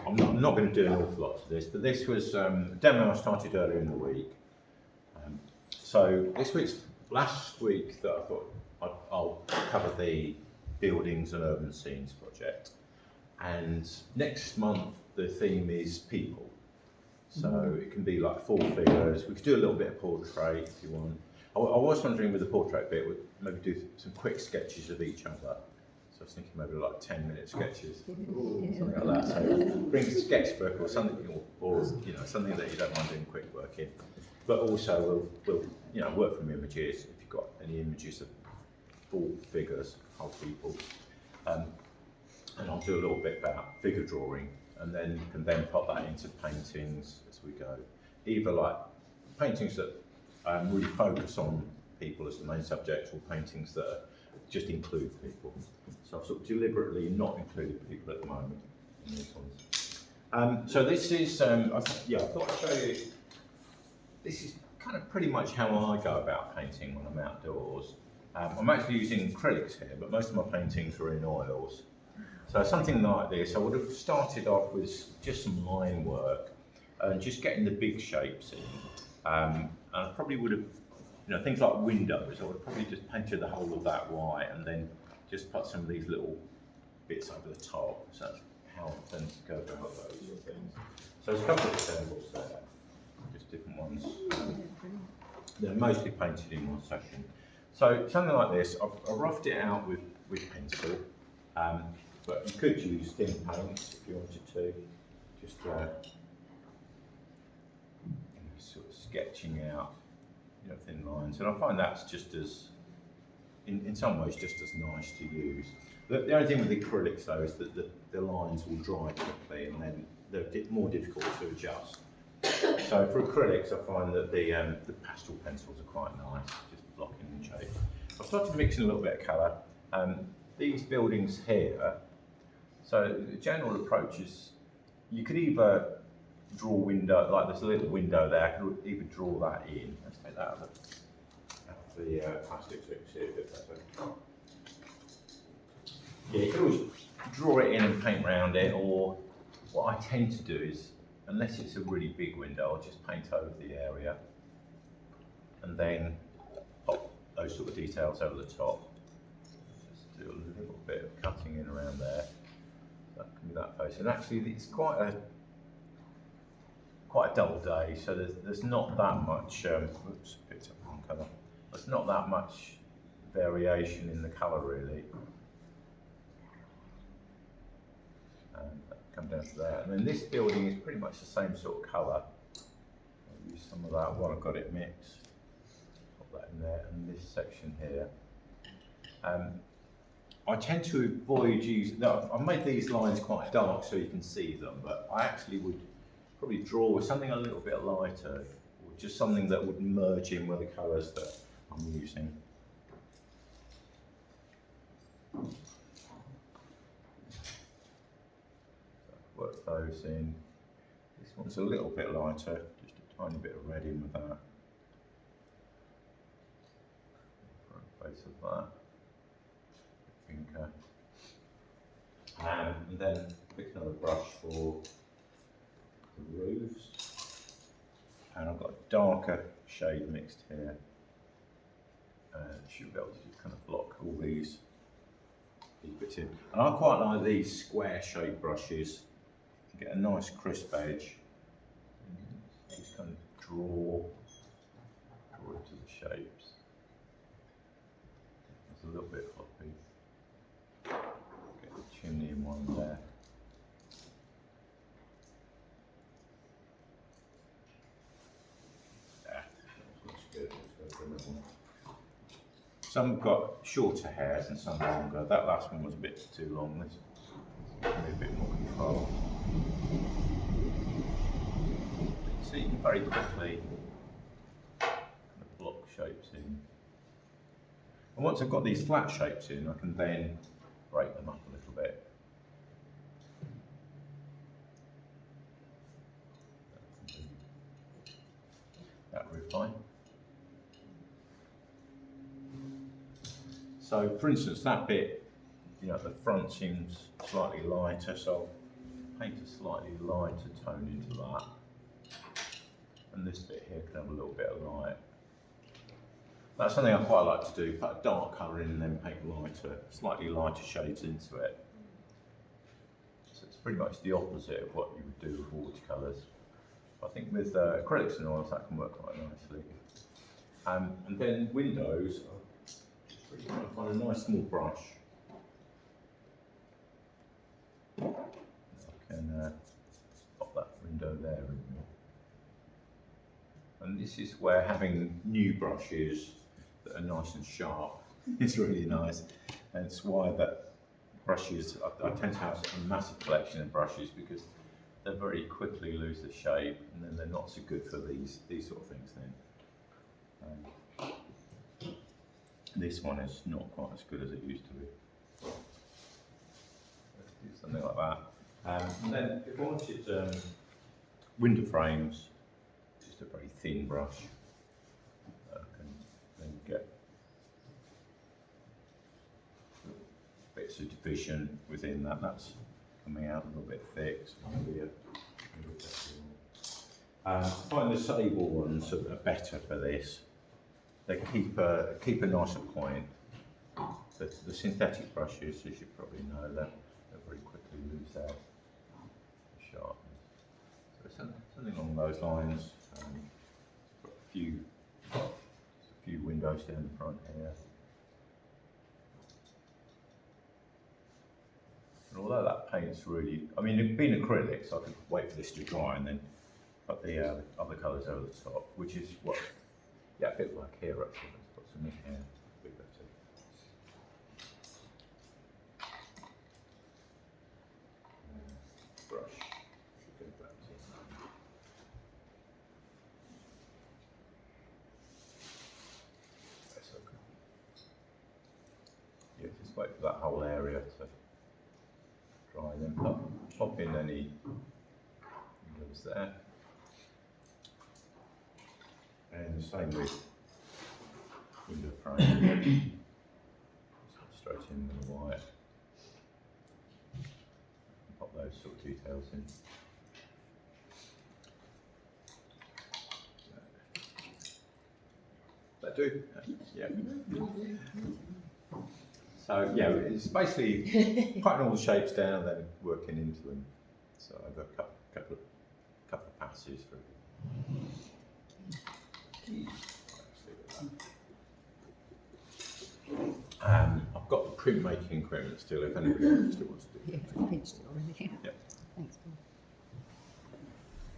I'm not going to do an awful lot to this, but this was a demo I started earlier in the week. So last week that I thought I'll cover the buildings and urban scenes project, and next month the theme is people. So it can be like 4 figures. We could do a little bit of portrait if you want. I was wondering with the portrait bit, we'd maybe do some quick sketches of each other. So I was thinking maybe like 10-minute sketches, something like that. So bring a sketchbook or something, or something that you don't mind doing quick work in. But also we'll work from images if you've got any images of 4 figures, whole people. And I'll do a little bit about figure drawing, and then you can then put that into paintings as we go. Either like paintings that really focus on people as the main subject, or paintings that just include people. So I've sort of deliberately not included people at the moment in these ones. So this is, I thought I'd show you, this is kind of pretty much how I go about painting when I'm outdoors. I'm actually using acrylics here, but most of my paintings are in oils. So something like this, I would have started off with just some line work and just getting the big shapes in. And I probably would have, things like windows, I would have probably just painted the whole of that white and then just put some of these little bits over the top. So that's how I tend to go about those sort of things. So there's a couple of examples there, just different ones. They're mostly painted in one session. So something like this, I've roughed it out with pencil. But you could use thin paint if you wanted to, just sort of sketching out, thin lines. And I find that's just as, in some ways, just as nice to use. The only thing with the acrylics though is that the lines will dry quickly, and then they're more difficult to adjust. So for acrylics, I find that the pastel pencils are quite nice, just blocking in shape. I've started mixing a little bit of colour. These buildings here. So the general approach is, you could either draw a window, like there's a little window there, I could either draw that in. Let's take that out of the plastic so you can see it a bit better. Yeah, you could always draw it in and paint around it, or what I tend to do is, unless it's a really big window, I'll just paint over the area and then pop those sort of details over the top. Just do a little bit of cutting in around there. That can be that face, and actually it's quite a dull day, so there's not that much. Oops, picked up the wrong colour. There's not that much variation in the colour really. And come down to there, and then this building is pretty much the same sort of colour. I'll use some of that while I've got it mixed. Pop that in there, and this section here. I tend to avoid using, I've made these lines quite dark so you can see them, but I actually would probably draw with something a little bit lighter, or just something that would merge in with the colours that I'm using. Work those in. This one's a little bit lighter, just a tiny bit of red in with that. Front face of that. Pinker. And then pick another brush for the roofs. And I've got a darker shade mixed here. Should be able to kind of block all these bits in. And I quite like these square shaped brushes. You get a nice crisp edge. Just kind of draw into the shapes. It's a little bit floppy. Get the chimney in one there. Looks good. Let's go for another one. Some have got shorter hairs and some longer. That last one was a bit too long. This gives me a bit more control. So you can very quickly kind of block shapes in. And once I've got these flat shapes in, I can then break them up a little bit. That roof line. So for instance, that bit, at the front seems slightly lighter, so paint a slightly lighter tone into that. And this bit here can have a little bit of light. That's something I quite like to do, put a dark colour in and then paint lighter, slightly lighter shades into it. So it's pretty much the opposite of what you would do with watercolours. I think with acrylics and oils that can work quite nicely. And then windows, I'm trying to find a nice small brush. I can pop that window there in. And this is where having new brushes that are nice and sharp is really nice. And it's why that brushes, I tend to have a massive collection of brushes because they very quickly lose the shape and then they're not so good for these sort of things then. This one is not quite as good as it used to be. Let's do something like that. And then if I wanted window frames, just a very thin brush, I can then get bits of division within that. That's coming out a little bit thick. So maybe I find the sable ones are better for this. They keep a nicer point. The synthetic brushes, as you probably know, they very quickly lose their sharpness. So something along those lines. Got a few windows down the front here. And although that paint's really, I mean, it'd been acrylics, I could wait for this to dry and then put the other colours over the top, which is what, yeah, a bit like here actually. Let's put some in here, a bit better. Brush, should get that in. That's okay. Yeah, just wait for that whole area to dry, then pop in any windows there. And the same with window frame. Just straight in with the white. Pop those sort of details in. That do? Yeah. So yeah, it's basically cutting all the shapes down and then working into them. So I've got a couple of passes through. I've got the printmaking equipment still, if anybody still wants to do it. Yeah, I've pinched it already. Yeah.